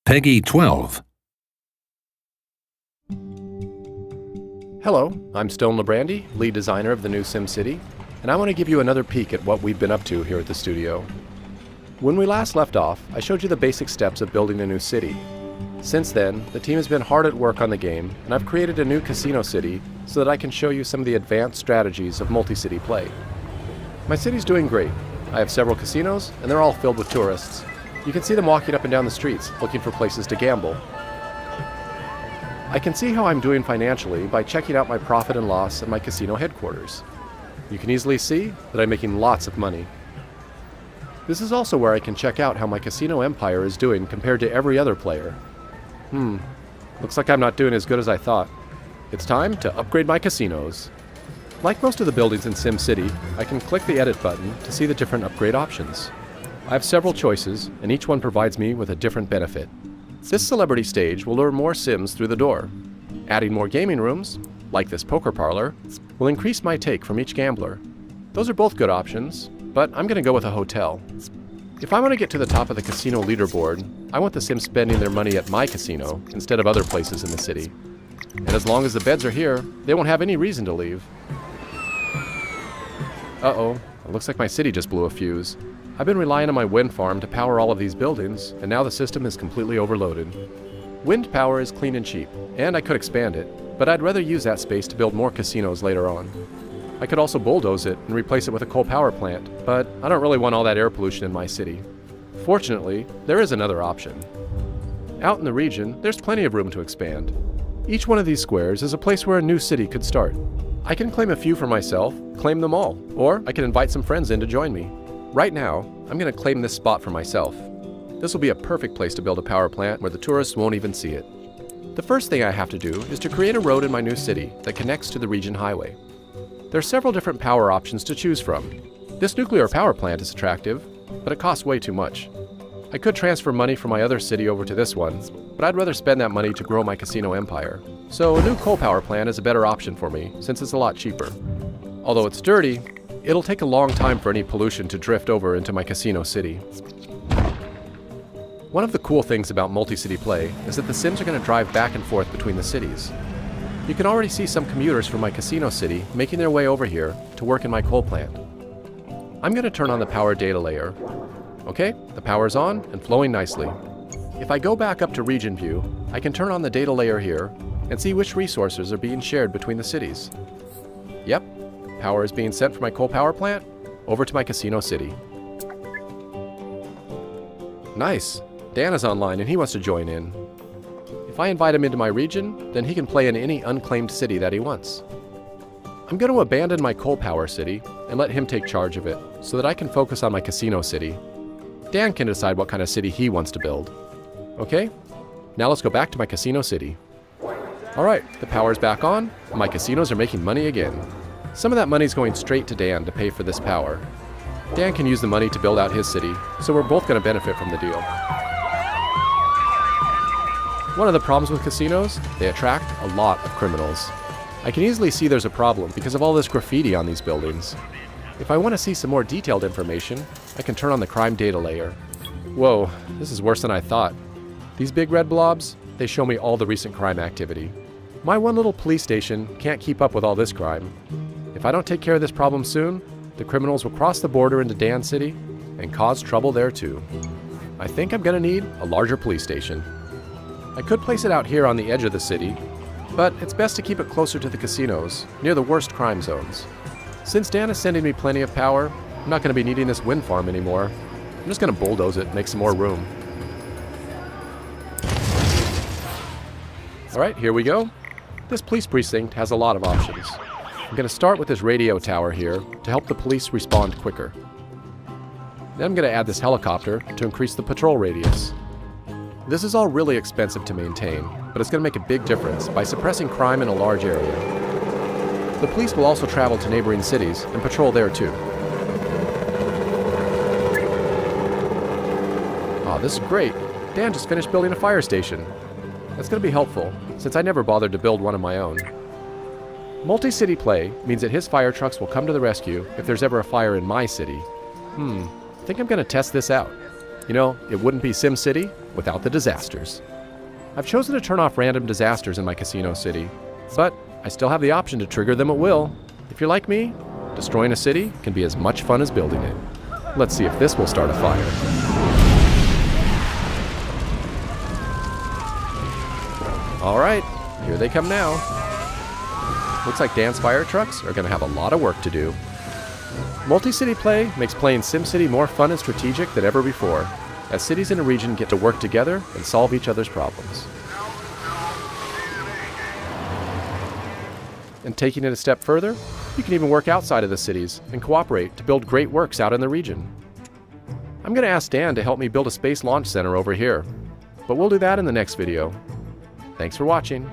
Peggy 12. Hello, I'm Stone Labrandy, lead designer of the new SimCity, and I want to give you another peek at what we've been up to here at the studio. When we last left off, I showed you the basic steps of building a new city. Since then, the team has been hard at work on the game, and I've created a new casino city so that I can show you some of the advanced strategies of multi-city play. My city's doing great. I have several casinos, and they're all filled with tourists. You can see them walking up and down the streets, looking for places to gamble. I can see how I'm doing financially by checking out my profit and loss at my casino headquarters. You can easily see that I'm making lots of money. This is also where I can check out how my casino empire is doing compared to every other player. Looks like I'm not doing as good as I thought. It's time to upgrade my casinos. Like most of the buildings in SimCity, I can click the edit button to see the different upgrade options. I have several choices, and each one provides me with a different benefit. This celebrity stage will lure more Sims through the door. Adding more gaming rooms, like this poker parlor, will increase my take from each gambler. Those are both good options, but I'm going to go with a hotel. If I want to get to the top of the casino leaderboard, I want the Sims spending their money at my casino instead of other places in the city. And as long as the beds are here, they won't have any reason to leave. Uh-oh, it looks like my city just blew a fuse. I've been relying on my wind farm to power all of these buildings, and now the system is completely overloaded. Wind power is clean and cheap, and I could expand it, but I'd rather use that space to build more casinos later on. I could also bulldoze it and replace it with a coal power plant, but I don't really want all that air pollution in my city. Fortunately, there is another option. Out in the region, there's plenty of room to expand. Each one of these squares is a place where a new city could start. I can claim a few for myself, claim them all, or I can invite some friends in to join me. Right now, I'm going to claim this spot for myself. This will be a perfect place to build a power plant where the tourists won't even see it. The first thing I have to do is to create a road in my new city that connects to the region highway. There are several different power options to choose from. This nuclear power plant is attractive, but it costs way too much. I could transfer money from my other city over to this one, but I'd rather spend that money to grow my casino empire. So a new coal power plant is a better option for me, since it's a lot cheaper. Although it's dirty, it'll take a long time for any pollution to drift over into my casino city. One of the cool things about multi-city play is that the Sims are going to drive back and forth between the cities. You can already see some commuters from my casino city making their way over here to work in my coal plant. I'm going to turn on the power data layer. Okay, the power's on and flowing nicely. If I go back up to region view, I can turn on the data layer here and see which resources are being shared between the cities. Yep. Power is being sent from my coal power plant over to my casino city. Nice! Dan is online and he wants to join in. If I invite him into my region, then he can play in any unclaimed city that he wants. I'm going to abandon my coal power city and let him take charge of it so that I can focus on my casino city. Dan can decide what kind of city he wants to build. Okay, now let's go back to my casino city. Alright, the power's back on and my casinos are making money again. Some of that money's going straight to Dan to pay for this power. Dan can use the money to build out his city, so we're both going to benefit from the deal. One of the problems with casinos, they attract a lot of criminals. I can easily see there's a problem because of all this graffiti on these buildings. If I want to see some more detailed information, I can turn on the crime data layer. Whoa, this is worse than I thought. These big red blobs, they show me all the recent crime activity. My one little police station can't keep up with all this crime. If I don't take care of this problem soon, the criminals will cross the border into Dan City and cause trouble there too. I think I'm going to need a larger police station. I could place it out here on the edge of the city, but it's best to keep it closer to the casinos, near the worst crime zones. Since Dan is sending me plenty of power, I'm not going to be needing this wind farm anymore. I'm just going to bulldoze it and make some more room. Alright, here we go. This police precinct has a lot of options. I'm going to start with this radio tower here to help the police respond quicker. Then I'm going to add this helicopter to increase the patrol radius. This is all really expensive to maintain, but it's going to make a big difference by suppressing crime in a large area. The police will also travel to neighboring cities and patrol there too. Aw, this is great. Dan just finished building a fire station. That's going to be helpful, since I never bothered to build one of my own. Multi-city play means that his fire trucks will come to the rescue if there's ever a fire in my city. I think I'm going to test this out. You know, it wouldn't be SimCity without the disasters. I've chosen to turn off random disasters in my casino city, but I still have the option to trigger them at will. If you're like me, destroying a city can be as much fun as building it. Let's see if this will start a fire. All right, here they come now. Looks like Dan's fire trucks are going to have a lot of work to do. Multi-city play makes playing SimCity more fun and strategic than ever before, as cities in a region get to work together and solve each other's problems. And taking it a step further, you can even work outside of the cities and cooperate to build great works out in the region. I'm going to ask Dan to help me build a space launch center over here, but we'll do that in the next video. Thanks for watching.